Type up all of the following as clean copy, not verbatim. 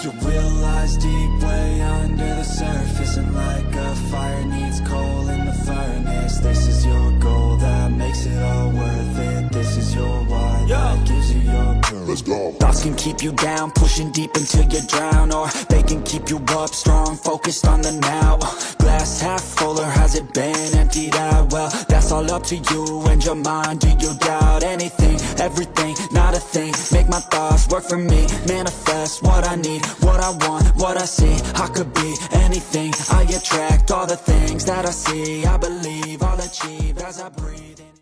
You realize deep way under the surface, and like a fire needs coal in the furnace. This is your goal that makes it all worth it. This is your why that gives you your purpose. Let's go. Thoughts can keep you down, pushing deep until you drown, or they can keep you up strong, focused on the now. Glass half full, or has it been emptied out? Well, that's all up to you and your mind. Do you doubt anything, everything, not a thing? Make my thoughts work for me, manifest what I need, what I want, what I see. I could be anything, I attract all the things that I see. I believe I'll achieve as I breathe in.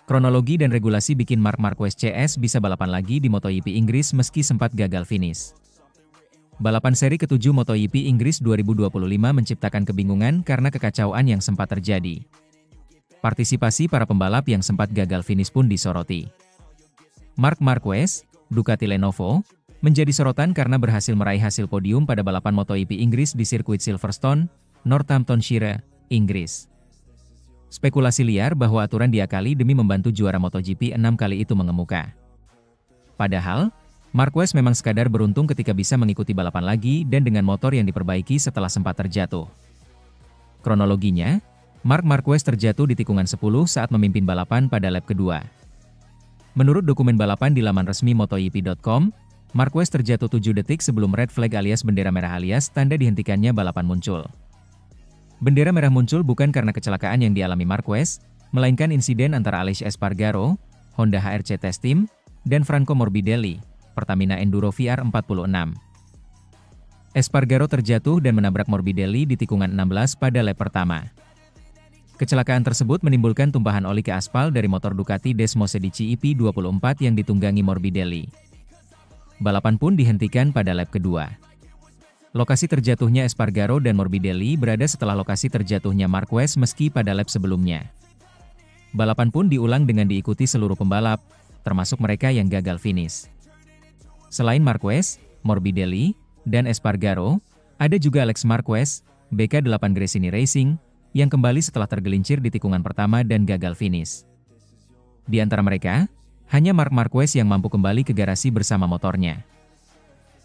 Kronologi dan regulasi bikin Marc Marquez CS bisa balapan lagi di MotoGP Inggris meski sempat gagal finish. Balapan seri ke-7 MotoGP Inggris 2025 menciptakan kebingungan karena kekacauan yang sempat terjadi. Partisipasi para pembalap yang sempat gagal finish pun disoroti. Marc Marquez, Ducati Lenovo, menjadi sorotan karena berhasil meraih hasil podium pada balapan MotoGP Inggris di sirkuit Silverstone, Northamptonshire, Inggris. Spekulasi liar bahwa aturan diakali demi membantu juara MotoGP 6 kali itu mengemuka. Padahal, Marquez memang sekadar beruntung ketika bisa mengikuti balapan lagi dan dengan motor yang diperbaiki setelah sempat terjatuh. Kronologinya, Marc Marquez terjatuh di tikungan 10 saat memimpin balapan pada lap kedua. Menurut dokumen balapan di laman resmi MotoGP.com, Marquez terjatuh 7 detik sebelum red flag alias bendera merah alias tanda dihentikannya balapan muncul. Bendera merah muncul bukan karena kecelakaan yang dialami Marquez, melainkan insiden antara Aleix Espargaro, Honda HRC Test Team, dan Franco Morbidelli, Pertamina Enduro VR46. Espargaro terjatuh dan menabrak Morbidelli di tikungan 16 pada lap pertama. Kecelakaan tersebut menimbulkan tumpahan oli ke aspal dari motor Ducati Desmosedici EP24 yang ditunggangi Morbidelli. Balapan pun dihentikan pada lap kedua. Lokasi terjatuhnya Espargaro dan Morbidelli berada setelah lokasi terjatuhnya Marquez meski pada lap sebelumnya. Balapan pun diulang dengan diikuti seluruh pembalap, termasuk mereka yang gagal finish. Selain Marquez, Morbidelli, dan Espargaro, ada juga Alex Marquez, BK8 Gresini Racing, yang kembali setelah tergelincir di tikungan pertama dan gagal finish. Di antara mereka, hanya Marc Marquez yang mampu kembali ke garasi bersama motornya.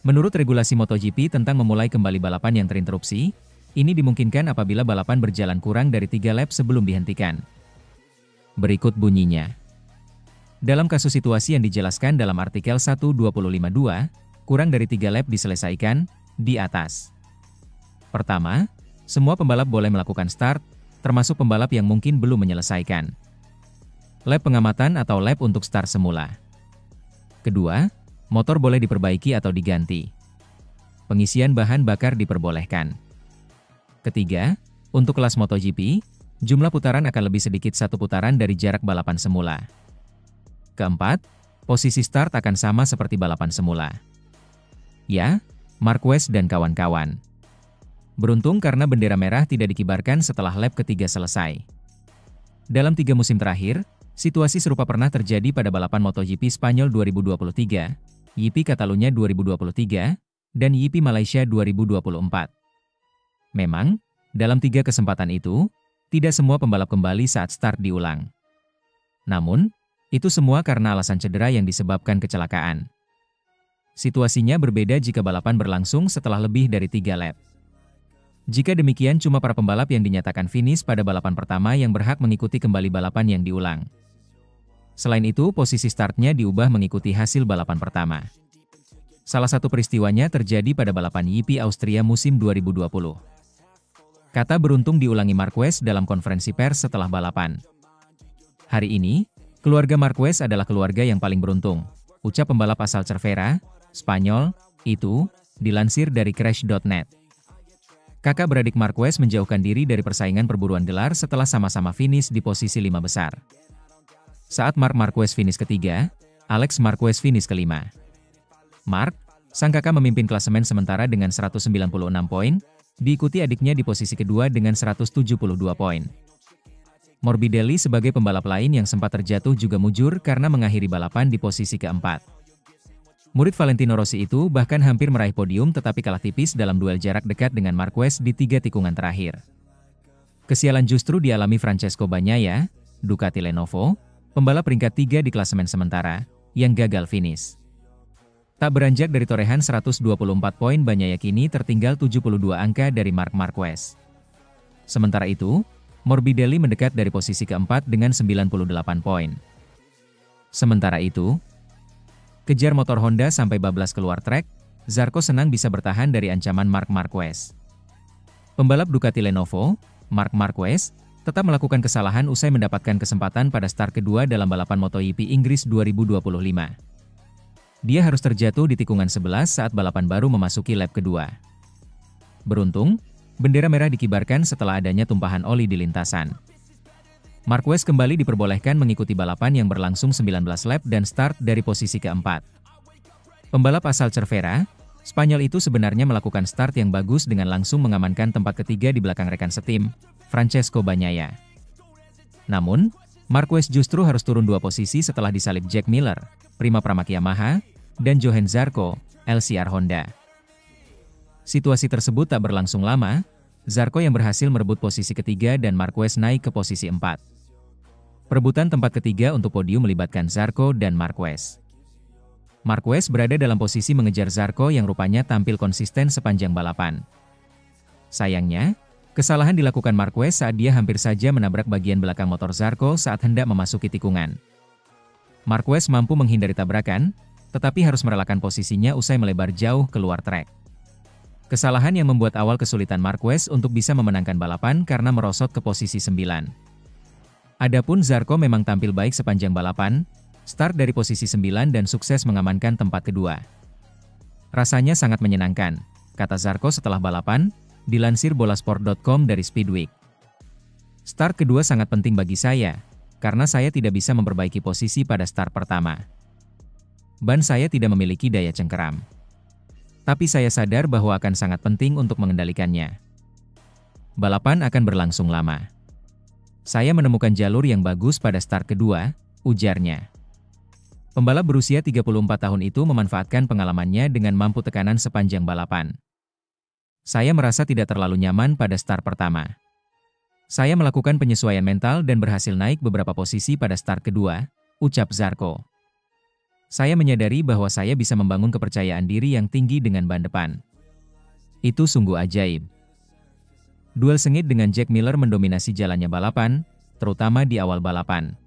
Menurut regulasi MotoGP tentang memulai kembali balapan yang terinterupsi, ini dimungkinkan apabila balapan berjalan kurang dari 3 lap sebelum dihentikan. Berikut bunyinya. Dalam kasus situasi yang dijelaskan dalam artikel 1.25.2, kurang dari 3 lap diselesaikan, di atas. Pertama, semua pembalap boleh melakukan start, termasuk pembalap yang mungkin belum menyelesaikan. Lap pengamatan atau lap untuk start semula. Kedua, motor boleh diperbaiki atau diganti. Pengisian bahan bakar diperbolehkan. Ketiga, untuk kelas MotoGP, jumlah putaran akan lebih sedikit 1 putaran dari jarak balapan semula. Keempat, posisi start akan sama seperti balapan semula. Ya, Marquez dan kawan-kawan. Beruntung karena bendera merah tidak dikibarkan setelah lap ketiga selesai. Dalam 3 musim terakhir, situasi serupa pernah terjadi pada balapan MotoGP Spanyol 2023, GP Catalunya 2023, dan GP Malaysia 2024. Memang, dalam 3 kesempatan itu, tidak semua pembalap kembali saat start diulang. Namun, itu semua karena alasan cedera yang disebabkan kecelakaan. Situasinya berbeda jika balapan berlangsung setelah lebih dari 3 lap. Jika demikian cuma para pembalap yang dinyatakan finish pada balapan pertama yang berhak mengikuti kembali balapan yang diulang. Selain itu, posisi startnya diubah mengikuti hasil balapan pertama. Salah satu peristiwanya terjadi pada balapan GP Austria musim 2020. Kata beruntung diulangi Marquez dalam konferensi pers setelah balapan. Hari ini, keluarga Marquez adalah keluarga yang paling beruntung, ucap pembalap asal Cervera, Spanyol, itu, dilansir dari Crash.net. Kakak beradik Marquez menjauhkan diri dari persaingan perburuan gelar setelah sama-sama finish di posisi 5 besar. Saat Marc Marquez finish ketiga, Alex Marquez finish kelima. Marc, sang kakak memimpin klasemen sementara dengan 196 poin, diikuti adiknya di posisi kedua dengan 172 poin. Morbidelli sebagai pembalap lain yang sempat terjatuh juga mujur karena mengakhiri balapan di posisi keempat. Murid Valentino Rossi itu bahkan hampir meraih podium tetapi kalah tipis dalam duel jarak dekat dengan Marquez di 3 tikungan terakhir. Kesialan justru dialami Francesco Bagnaia, Ducati Lenovo, pembalap peringkat 3 di klasemen sementara, yang gagal finish. Tak beranjak dari torehan 124 poin, Bagnaia kini tertinggal 72 angka dari Marc Marquez. Sementara itu, Morbidelli mendekat dari posisi keempat dengan 98 poin. Sementara itu, kejar motor Honda sampai bablas keluar trek, Zarco senang bisa bertahan dari ancaman Marc Marquez. Pembalap Ducati Lenovo, Marc Marquez, tetap melakukan kesalahan usai mendapatkan kesempatan pada start kedua dalam balapan MotoGP Inggris 2025. Dia harus terjatuh di tikungan 11 saat balapan baru memasuki lap kedua. Beruntung, bendera merah dikibarkan setelah adanya tumpahan oli di lintasan. Marquez kembali diperbolehkan mengikuti balapan yang berlangsung 19 lap dan start dari posisi keempat. Pembalap asal Cervera, Spanyol itu sebenarnya melakukan start yang bagus dengan langsung mengamankan tempat ketiga di belakang rekan setim, Francesco Bagnaia. Namun, Marquez justru harus turun 2 posisi setelah disalip Jack Miller, Prima Pramac Yamaha, dan Johann Zarco, LCR Honda. Situasi tersebut tak berlangsung lama, Zarco yang berhasil merebut posisi ketiga dan Marquez naik ke posisi 4. Perebutan tempat ketiga untuk podium melibatkan Zarco dan Marquez. Marquez berada dalam posisi mengejar Zarco yang rupanya tampil konsisten sepanjang balapan. Sayangnya, kesalahan dilakukan Marquez saat dia hampir saja menabrak bagian belakang motor Zarco saat hendak memasuki tikungan. Marquez mampu menghindari tabrakan, tetapi harus merelakan posisinya usai melebar jauh keluar trek. Kesalahan yang membuat awal kesulitan Marquez untuk bisa memenangkan balapan karena merosot ke posisi 9. Adapun Zarco memang tampil baik sepanjang balapan, start dari posisi 9 dan sukses mengamankan tempat kedua. Rasanya sangat menyenangkan, kata Zarco setelah balapan, dilansir bolasport.com dari Speedweek. Start kedua sangat penting bagi saya, karena saya tidak bisa memperbaiki posisi pada start pertama. Ban saya tidak memiliki daya cengkeram. Tapi saya sadar bahwa akan sangat penting untuk mengendalikannya. Balapan akan berlangsung lama. Saya menemukan jalur yang bagus pada start kedua, ujarnya. Pembalap berusia 34 tahun itu memanfaatkan pengalamannya dengan mampu tekanan sepanjang balapan. Saya merasa tidak terlalu nyaman pada start pertama. Saya melakukan penyesuaian mental dan berhasil naik beberapa posisi pada start kedua, ucap Zarco. Saya menyadari bahwa saya bisa membangun kepercayaan diri yang tinggi dengan ban depan. Itu sungguh ajaib. Duel sengit dengan Jack Miller mendominasi jalannya balapan, terutama di awal balapan.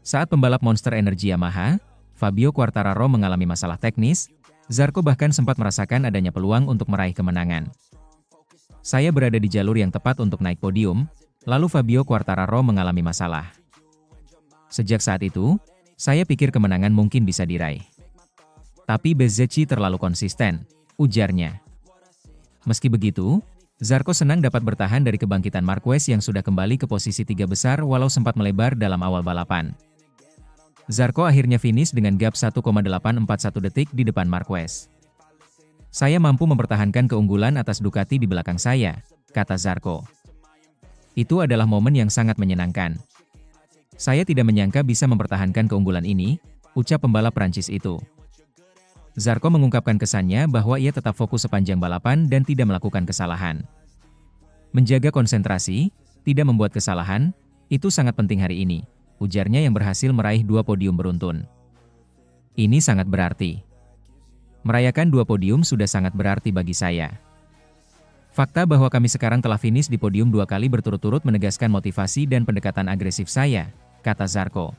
Saat pembalap Monster Energy Yamaha, Fabio Quartararo mengalami masalah teknis, Zarco bahkan sempat merasakan adanya peluang untuk meraih kemenangan. Saya berada di jalur yang tepat untuk naik podium, lalu Fabio Quartararo mengalami masalah. Sejak saat itu, saya pikir kemenangan mungkin bisa diraih. Tapi Bezzecchi terlalu konsisten, ujarnya. Meski begitu, Zarco senang dapat bertahan dari kebangkitan Marquez yang sudah kembali ke posisi 3 besar walau sempat melebar dalam awal balapan. Zarco akhirnya finish dengan gap 1,841 detik di depan Marquez. Saya mampu mempertahankan keunggulan atas Ducati di belakang saya, kata Zarco. Itu adalah momen yang sangat menyenangkan. Saya tidak menyangka bisa mempertahankan keunggulan ini, ucap pembalap Prancis itu. Zarco mengungkapkan kesannya bahwa ia tetap fokus sepanjang balapan dan tidak melakukan kesalahan. Menjaga konsentrasi, tidak membuat kesalahan, itu sangat penting hari ini, ujarnya yang berhasil meraih 2 podium beruntun. Ini sangat berarti. Merayakan 2 podium sudah sangat berarti bagi saya. Fakta bahwa kami sekarang telah finish di podium 2 kali berturut-turut menegaskan motivasi dan pendekatan agresif saya, kata Zarco.